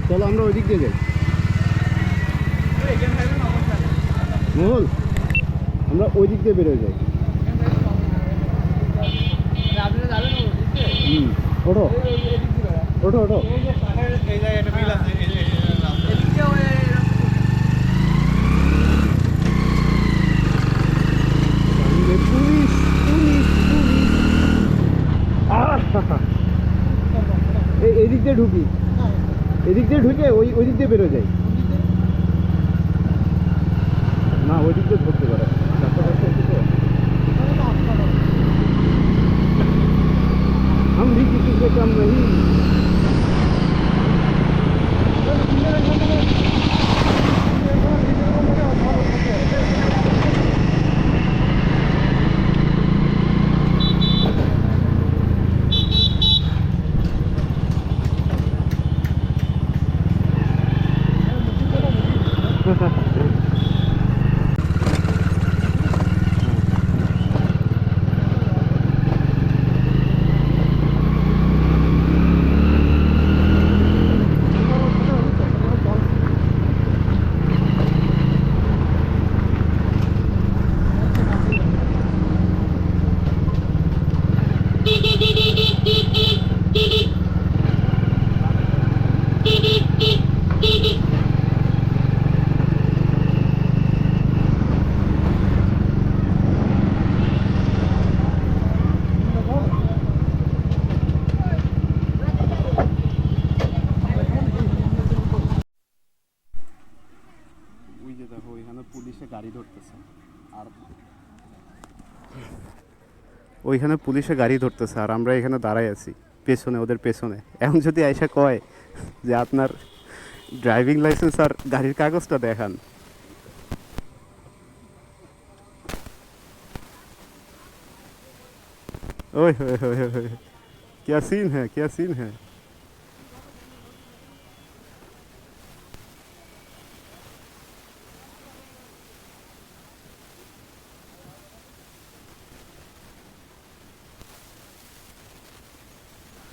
চলো আমরা ওই দিক দিয়ে যাই। মহল আমরা ওই দিক দিয়ে বেরোয় যাই। ওঠো ওঠো ওঠো। Police police police. এই দিক দিয়ে ঢুকি, এদিক দিয়ে ঢুকে ওই দিক দিয়ে বেরো যাই। না ওই দিক দিয়ে ধরতে পারে। हम भी किसी से कम नहीं। দেখো ওইখানে পুলিশে গাড়ি ধরতেছে, আর ওইখানে পুলিশে গাড়ি ধরতেছে আর আমরা এখানে দাঁড়াই আছি পেছনে, ওদের পেছনে। এখন যদি আইসা কয় যে আপনার ড্রাইভিং লাইসেন্স আর গাড়ির কাগজটা দেখান, ওই क्या सीन है, क्या सीन है।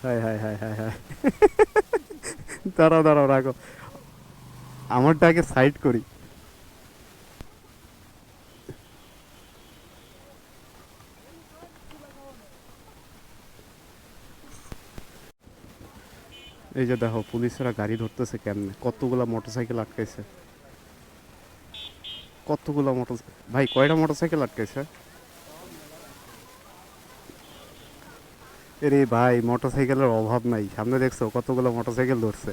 High high high high high. দাঁড়াও দাঁড়াও রাখো, আমারটাকে সাইড করি। এই যে দেখো পুলিশরা গাড়ি ধরতেছে কেমনে, কতগুলা মোটরসাইকেল আটকাইছে, কতগুলা মোটর, ভাই কয়টা মোটরসাইকেল আটকাইছে। এরে ভাই মোটরসাইকেলের অভাব নাই, সামনে দেখছো কতগুলো মোটরসাইকেল ধরছে।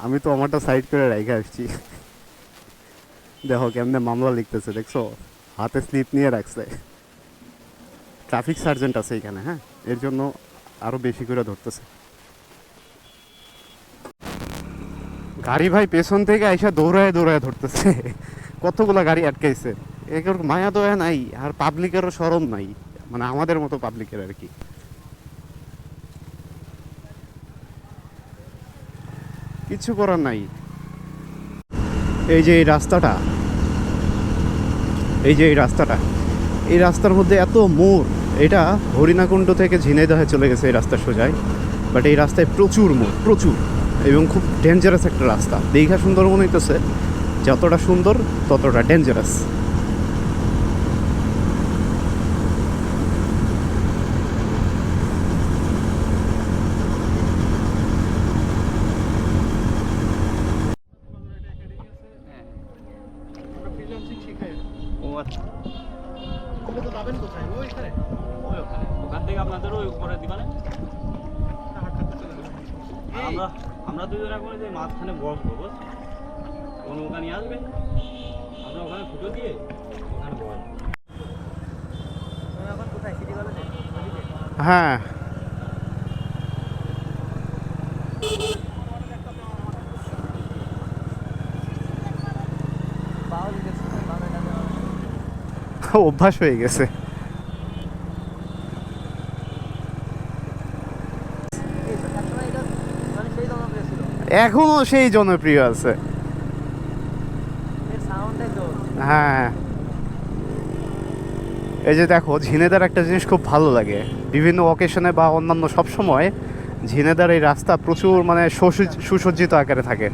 আমি তো আমারটা সাইড করে রেখে আসছি। দেখো কেমনে মামলা লিখতেছে, দেখছো হাতে স্লিপ নিয়ে রাখছে। ট্রাফিক সার্জেন্ট আছে এখানে, হ্যাঁ, এর জন্য আরো বেশি করে ধরতেছে গাড়ি। ভাই পেছন থেকে আইসা দৌড়ায় দৌড়ায় ধরতেছে, কতগুলা গাড়ি আটকাইছে। এর মায়া দয়া নাই, আর পাবলিকেরও শরম নাই, মানে আমাদের মতো পাবলিকের আর কি। কিছু করার নাই। এই যে এই রাস্তাটা, এই যে এই রাস্তাটা, এই রাস্তার মধ্যে এত মোড়। এটা হরিণাকুণ্ড থেকে ঝিনাইদহে চলে গেছে এই রাস্তা সোজায়, বাট এই রাস্তায় প্রচুর মোড়, প্রচুর, এবং খুব ডেঞ্জারাস একটা রাস্তা। দীঘা সুন্দর মনে হইতেছে, যতটা সুন্দর ততটা ডেঞ্জারাস। আমরা দুজনে করে যে মাঝখানে বসবো, কোন ওখানে আসবে, আমরা ওখানে ফুটো দিয়ে ওখানে বসবো। এখন কোথায় সিটি কলেজে? হ্যাঁ অভ্যাস হয়ে গেছে। এখনো সেই জনপ্রিয় আছে। হ্যাঁ এই যে দেখো ঝিনেদার একটা জিনিস খুব ভালো লাগে, বিভিন্ন অকেশনে বা অন্যান্য সব সময় ঝিনেদার এই রাস্তা প্রচুর মানে সুসজ্জিত আকারে থাকে।